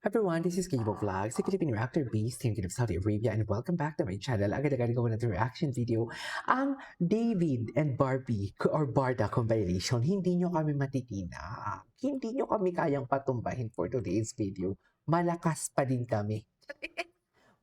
Everyone, this is Kibo Vlogs, a Filipino actor based in Saudi Arabia, and welcome back to my channel. Agad-agad ko na reaction video. Ang David and Barbie or Barda compilation, hindi nyo kami matitina. Hindi nyo kami kayang patumbahin for today's video. Malakas pa din kami.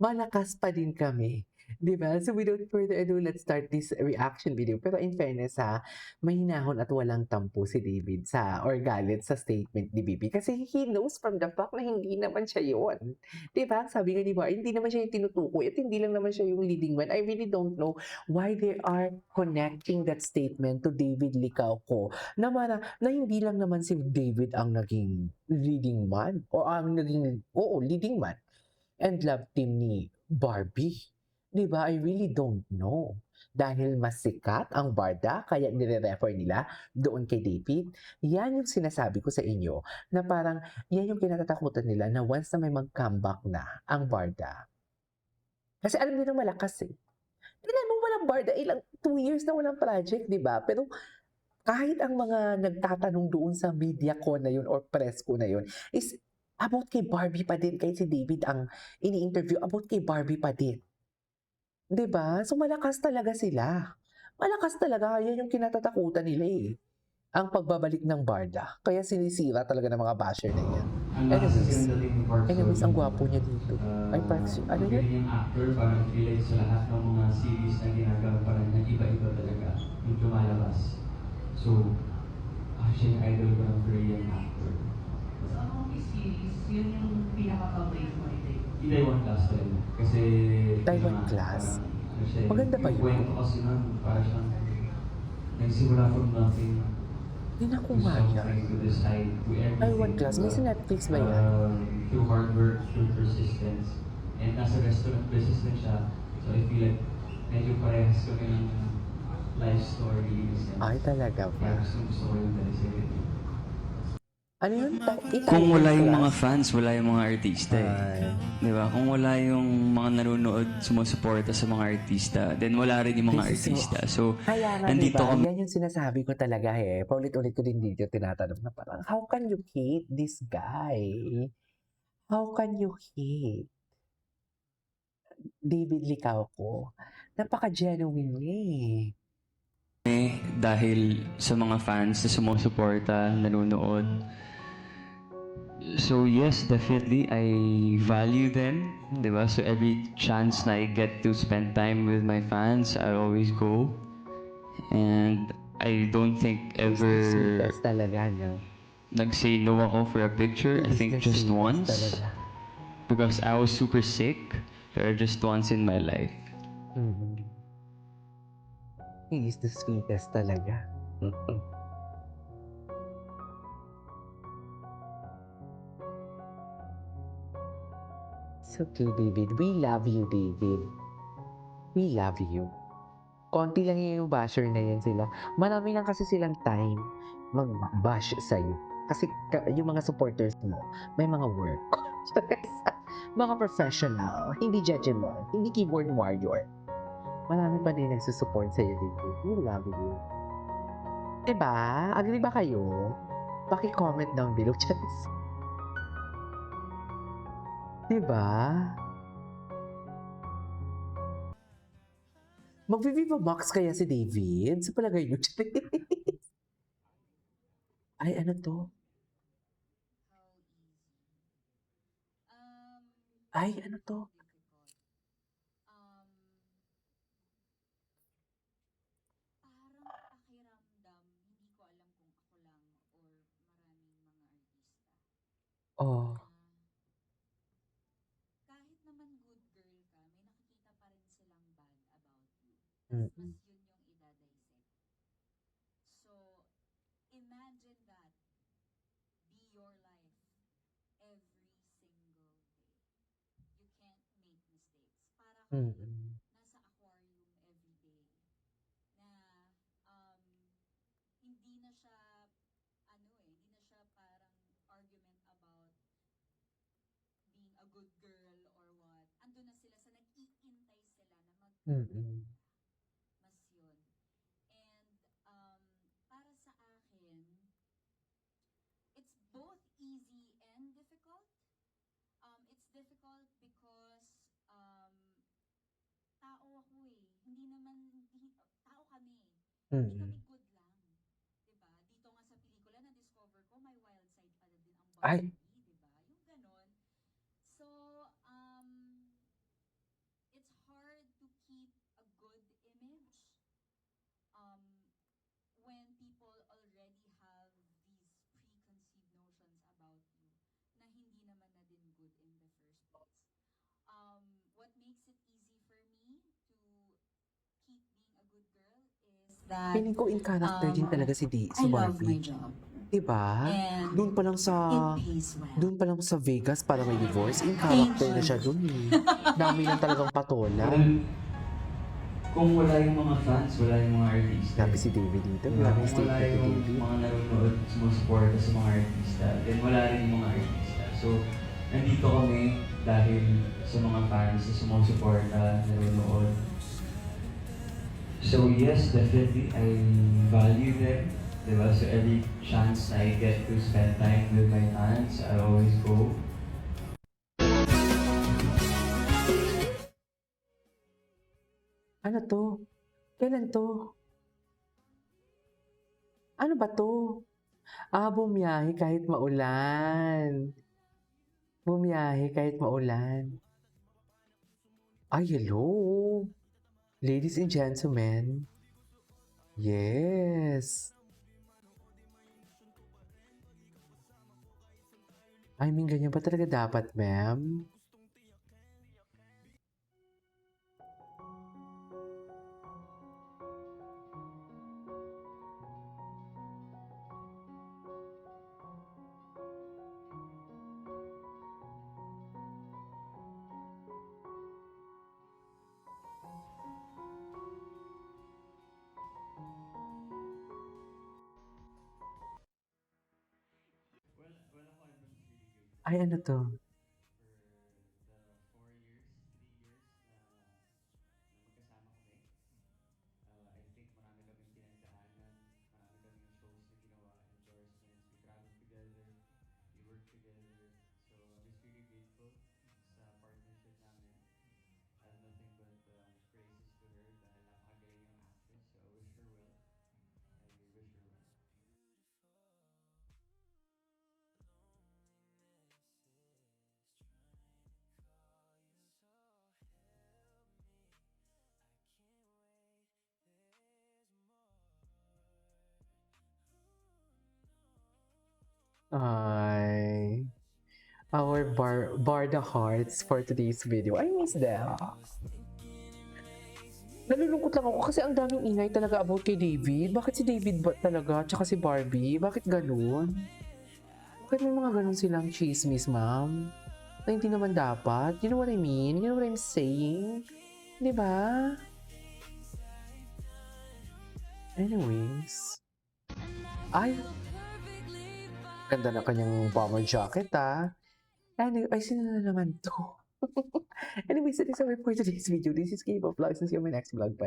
Malakas pa din kami. Di ba? So without further ado, let's start this reaction video. Pero in fairness ha, mahinahon at walang tampo si David sa or galit sa statement ni Bibi. Kasi he knows from the fact na hindi naman siya yun. Di ba? Sabi nga ni Bar, hindi naman siya yung tinutukoy at hindi lang naman siya yung leading man. I really don't know why they are connecting that statement to David Licauco na hindi lang naman si David ang naging leading man o ang naging, leading man and love team ni Barbie. Di ba? I really don't know. Dahil mas sikat ang Barda, kaya nire-refer nila doon kay David. Yan yung sinasabi ko sa inyo, na parang yan yung kinatatakutan nila na once na may mag-comeback na ang Barda. Kasi alam nilang malakas eh. Tignan mo walang Barda, 2 years na walang project, di ba? Pero kahit ang mga nagtatanong doon sa media ko na yun or press ko na yun is about kay Barbie pa din, kahit si David ang ini-interview, about kay Barbie pa din. 'Di ba? So malakas talaga sila. Malakas talaga, yan yung kinatatakutan nila eh. Ang pagbabalik ng Barda. Kaya sinisira talaga ng mga basher na yan. Ang lakas Anyways, ng dating ni Park anyways, ang Seo-joon. gwapo niya dito. Ay, Park Seo, ano Ang yun? galing niyang actor, parang relate sa lahat ng mga series na ginagawa, parang nag-iba-iba talaga yung lumalabas. So, siya yung idol ko ng Korean actor. So, ang series, yun yung pinaka-favorite mo ito. Taiwan Class din. Kasi, Taiwan yun nga, Class? parang, ano siya, Maganda ba yung yun? kwento kasi nun, parang siyang nagsimula from nothing. Hindi na to kumaya. something, to decide, to everything. Taiwan Class, may sa Netflix ba yan? Through hard work, through persistence. And nasa restaurant business din siya. So I feel like medyo parehas kami ng life story in a sense. Ay, talaga ba? Kaya gusto ko yung teleserye. Ano yun? Kung wala yung mga Class? fans, wala yung mga artista eh. Ay. Di ba? Kung wala yung mga nanonood, sumusuporta sa mga artista, then wala rin yung mga This is artista. So, Kaya nga, nandito diba? kami. Yan yung sinasabi ko talaga eh. Paulit-ulit ko din dito tinatanong na parang, how can you hate this guy? How can you hate David Licauco? Napaka-genuine niya eh. Dahil sa mga fans na sumusuporta, nanonood. So yes, definitely, I value them, di ba? So every chance na I get to spend time with my fans, I always go. And I don't think ever Sweetest talaga niya. nag-say no ako for a picture. I think just once. Talaga. Because I was super sick, pero just once in my life. Mm-hmm. He is the sweetest talaga. So cute, David. We love you, David. We love you. Konti lang yung basher na yan sila. Marami lang kasi silang time mag-bash sa'yo. Kasi yung mga supporters mo, may mga work. Mga professional, hindi judgmental, hindi keyboard warrior. Marami pa din nagsusupport sa'yo, David. We love you. Diba? Agree ba kayo? Paki-comment down below. Diba? Mag-Viva Max kaya si David? Sa palagay nyo? Ay, ano to? Ay, ano to? Parang pakiramdam, hindi ko alam kung ako lang or maraming mga artista. Oh. Kahit naman good girl ka, may nakikita pa rin silang bad about you. Mm-mm. Mas yun yung idadisect. So, imagine that. Be your life every single day. You can't make mistakes. Para kang Mm-mm. nasa aquarium every day. Na hindi na siya hindi na siya parang argument about being a good girl or what. Ando na sila sa nag-iintay sila na Mm-mm. mas yun. And para sa akin, it's both easy and difficult. tao kami. Hindi kami Mm. good lang. 'Di ba? Dito nga sa pelikula na-discover ko may wild side pala din ang Ay, Barbie, 'di ba? Yung ganon. So, it's hard to keep a good image um, when people already have these preconceived notions about you na hindi naman na din good in the first place. What makes it easy for me to keep being a good girl is that feeling ko in character din talaga si I love my Barbie. job. 'Di ba? And Doon pa lang sa it pays well. doon pa lang sa Vegas para may divorce, in Thank character na you. siya doon eh. Dami lang talagang patola. Well, kung wala yung mga fans, wala yung mga artista. Grabe si David dito. Diba? Grabe yung Kung wala statement ni yung David. mga nanonood, sumusuporta sa mga artista, then wala rin yung mga artista. So, nandito kami dahil sa mga fans na sumusuporta, nanonood. So yes, definitely, I value them. Diba? So every chance na I get to spend time with my fans, I always go. Ano to? Kailan to? Ano ba to? Bumiyahe kahit maulan. Bumiyahe kahit maulan. Ay, hello. Ladies and gentlemen. Yes. I mean, ganyan ba talaga dapat, ma'am? Well, ako, I'm just really grateful Ay, ano to? for the 3 years na magkasama kami. I think marami kaming pinagdaanan, marami kaming shows na ginawa, endorsements, we traveled together, we worked together. So I'm just really grateful sa partnership namin. I have nothing but praises to her dahil napakagaling niyang actress. So I wish her well. I wish her well. Ay. Our Barda hearts for today's video. I miss them. Nalulungkot lang ako kasi ang daming ingay talaga about kay David. Bakit si David ba talaga? Tsaka si Barbie? Bakit ganun? Bakit may mga ganun silang chismis, ma'am? Na hindi naman dapat. You know what I mean? You know what I'm saying? Di ba? Anyways. Ay! Ganda na kanyang bomber jacket, ah. Anyway, ay, sino na naman to? Anyways, that is all for today's video. This is Game of Vlogs. See you in my next vlog. Bye.